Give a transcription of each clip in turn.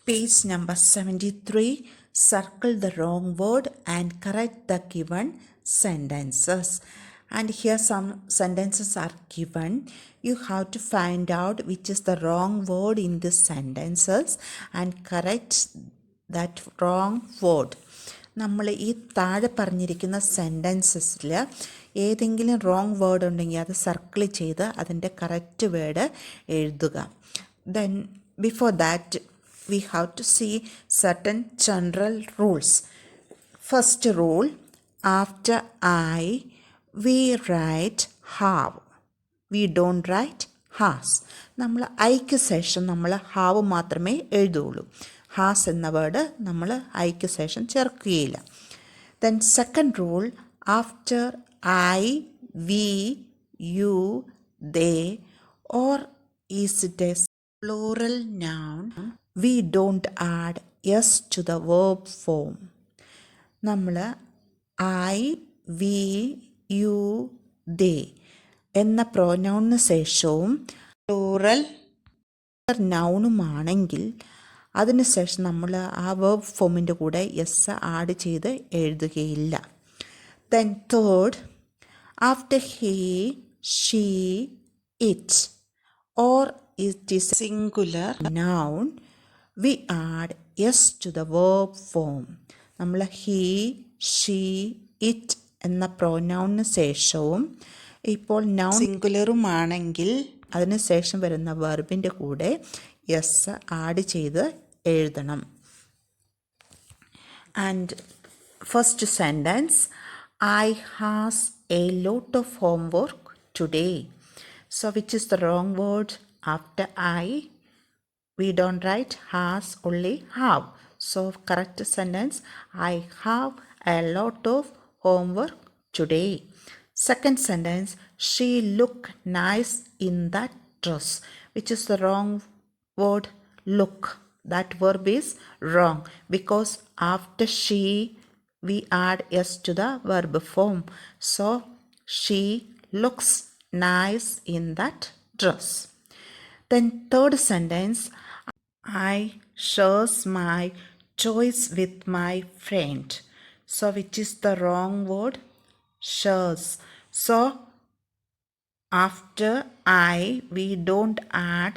Page number 73. Circle the wrong word and correct the given sentences. And here some sentences are given. You have to find out which is the wrong word in these sentences and correct that wrong word. നമ്മൾ ഈ താഴെ പറഞ്ഞിരിക്കുന്ന സെൻറ്റൻസസിൽ ഏതെങ്കിലും wrong word ഉണ്ടെങ്കിൽ അത് circle ചെയ്ത് അതിൻ്റെ correct word എഴുതുക. Then before that we have to see certain general rules. First rule, after I, we write have. We don't write has. നമ്മൾ ഐക്ക് ശേഷം നമ്മൾ ഹാവ് മാത്രമേ എഴുതുകയുള്ളൂ. ഹാസ് എന്ന വേർഡ് നമ്മൾ ഐക്ക് ശേഷം ചേർക്കുകയില്ല. Then second rule, after I, we, you, they or is it a plural noun, we don't add s to the verb form. നമ്മൾ ഐ, വി, യു, ദേ എന്ന പ്രോനൗണിന് ശേഷവും പ്ലൂറൽ നൗണുമാണെങ്കിൽ അതിനുശേഷം നമ്മൾ ആ വേർബ് ഫോമിൻ്റെ കൂടെ എസ് ആഡ് ചെയ്ത് എഴുതുകയില്ല. Then third, after he, she, it or it is singular noun, we add s to the verb form. നമ്മൾ ഹി, ഷീ, ഇറ്റ് എന്ന പ്രോനൗണിന് ശേഷവും ഇപ്പോൾ നൗൺ സിംഗുലറുമാണെങ്കിൽ അതിന് ശേഷം വരുന്ന വെർബിൻ്റെ കൂടെ എസ് ആഡ് ചെയ്ത് എഴുതണം. And first sentence, I has a lot of homework today. So which is the wrong word? After I, we don't write has, only have. So correct sentence, I have a lot of homework today. Second sentence, she looked nice in that dress. Which is the wrong word? Look. That verb is wrong because after she, we add s to the verb form. So she looks nice in that dress. Then third sentence, I shares my choice with my friend. So which is the wrong word? Shares. So after I, we don't add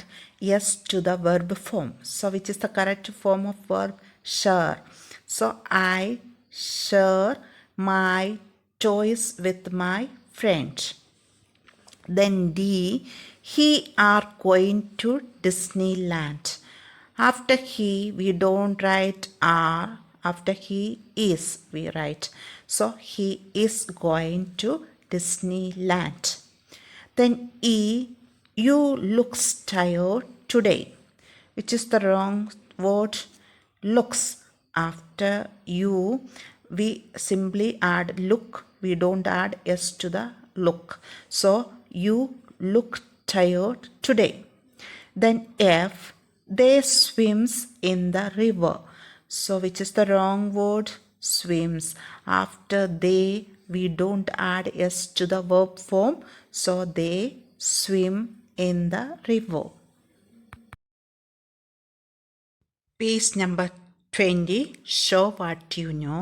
s to the verb form. So which is the correct form of verb? Share. So I share my choice with my friend. Then D, he are going to Disneyland. After he, we don't write are. After he is, we write. So he is going to Disneyland. Then E, you looks tired today. Which is the wrong word? Looks. After you, we simply add look. We don't add s to the look. So you look tired today. Then F, they swims in the river. So which is the wrong word? Swims. After they, we don't add s to the verb form. So they swim in the river. Page number 20, show what you know.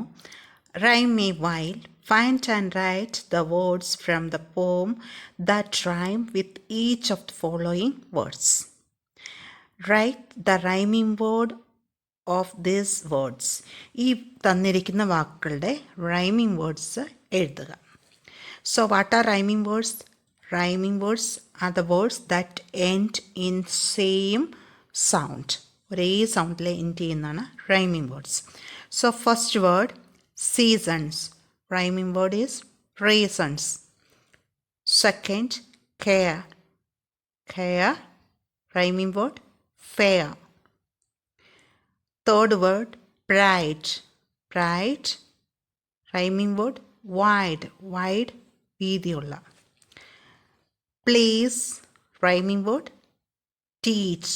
Rhyme me while. Find and write the words from the poem that rhyme with each of the following words. Write the rhyming word of these words. ഈ തന്നിരിക്കുന്ന വാക്കുകളുടെ rhyming words എഴുതുക. So what are rhyming words? Rhyming words are the words that end in same sound. ഒരേ സൗണ്ടിൽ end ചെയ്യുന്നതാണ് rhyming words. So first word, seasons. Rhyming word is raisins. Second, care. Care. Rhyming word, fair. Third word, bright. Bright. Rhyming word, wide. Wide. വീതിയുള്ള. Place. Rhyming word, teach.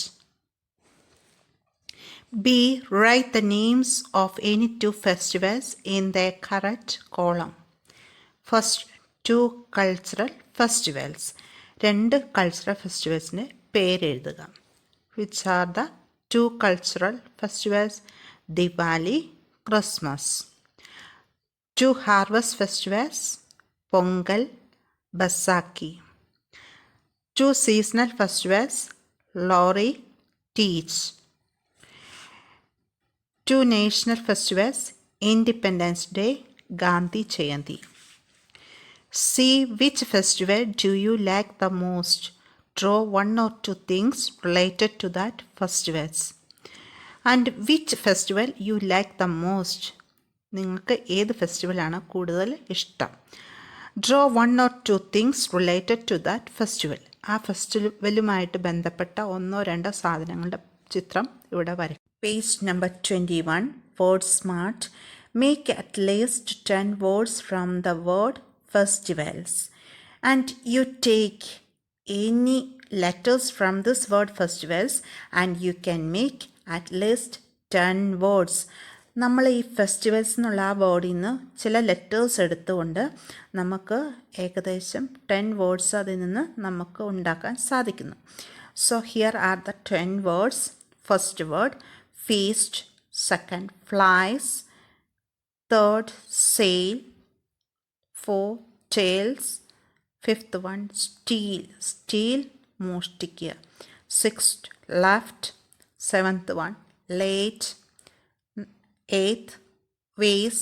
B, write the names of any two festivals in their correct column. First, two cultural festivals. രണ്ട് cultural festivals പേരെഴുതുക. Which are the 2 cultural festivals, Diwali, Christmas. 2 harvest festivals, Pongal, Baisakhi. 2 seasonal festivals, Lori, Teej. 2 national festivals, Independence Day, Gandhi Jayanti. See which festival do you like the most. Draw 1 or 2 things related to that festivals. And which festival you like the most. നിങ്ങൾക്ക് ഏത് ഫെസ്റ്റിവലാണ് കൂടുതൽ ഇഷ്ടം. Draw 1 or 2 things related to that festival. ആ ഫെസ്റ്റിവലുമായിട്ട് ബന്ധപ്പെട്ട 1-2 സാധനങ്ങളുടെ ചിത്രം ഇവിടെ വരയ്ക്കും. Page number 21, word smart. Make at least 10 words from the word festivals. And you take any letters from this word festivals and you can make at least 10 words. നമ്മൾ ഈ festivals എന്നുള്ള ആ വേർഡിൽ നിന്ന് ചില ലെറ്റേഴ്സ് എടുത്തുകൊണ്ട് നമുക്ക് ഏകദേശം 10 വേർഡ്സ് അതിൽ നിന്ന് നമുക്ക് ഉണ്ടാക്കാൻ സാധിക്കുന്നു. So here are the 10 words. First word feast, second flies, third sail, 4 tails, 5th one steal മോഷ്ടിക്കുക, 6th left, 7th one late, 8th ways,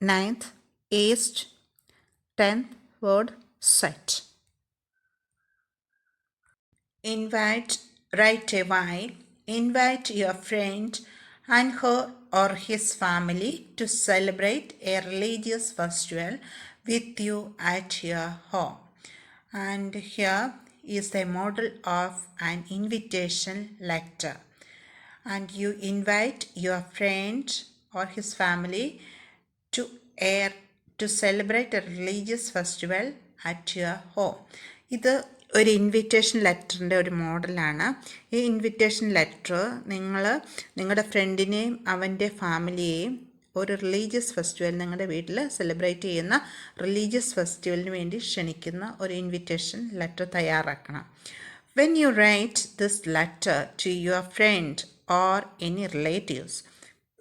9th east, 10th word set. Invite right away. Invite your friend and her or his family to celebrate a religious festival with you at your home. And here is a model of an invitation letter. And you invite your friend or his family to celebrate a religious festival at your home. ഇത് ഒരു invitation ലെറ്ററിൻ്റെ ഒരു മോഡലാണ്. ഈ invitation letter നിങ്ങളുടെ ഫ്രണ്ടിനെയും അവൻ്റെ ഫാമിലിയെയും ഒരു religious festival നിങ്ങളുടെ വീട്ടിൽ സെലിബ്രേറ്റ് ചെയ്യുന്ന റിലീജിയസ് ഫെസ്റ്റിവലിന് വേണ്ടി ക്ഷണിക്കുന്ന ഒരു ഇൻവിറ്റേഷൻ ലെറ്റർ തയ്യാറാക്കണം. When you write this letter to your friend or any relatives,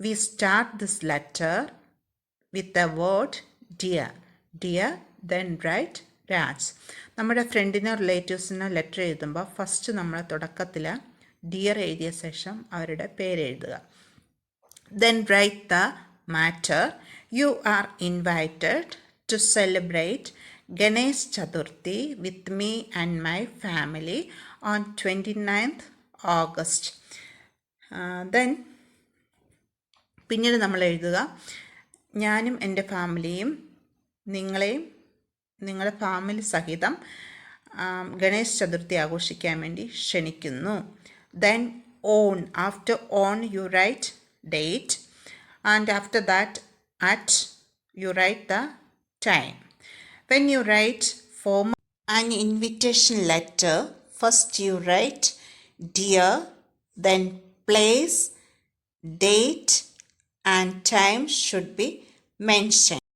we start this letter with the word dear. Dear, then write Raj. നമ്മുടെ ഫ്രണ്ടിനോ റിലേറ്റീവ്സിനോ ലെറ്റർ എഴുതുമ്പോൾ ഫസ്റ്റ് നമ്മൾ തുടക്കത്തിൽ ഡിയർ എഴുതിയ ശേഷം അവരുടെ പേര് എഴുതുക. Then write the matter. You are invited to celebrate Ganesh Chaturthi with me and my family on 29th August. Then പിന്നീട് നമ്മൾ എഴുതുക, ഞാനും എൻ്റെ ഫാമിലിയും നിങ്ങളെയും നിങ്ങളുടെ ഫാമിലി സഹിതം ഗണേശ് ചതുർത്ഥി ആഘോഷിക്കാൻ വേണ്ടി ക്ഷണിക്കുന്നു. Then on, after on you write date and after that at you write the time. When you write for an invitation letter, first you write dear, then place, date and time should be mentioned.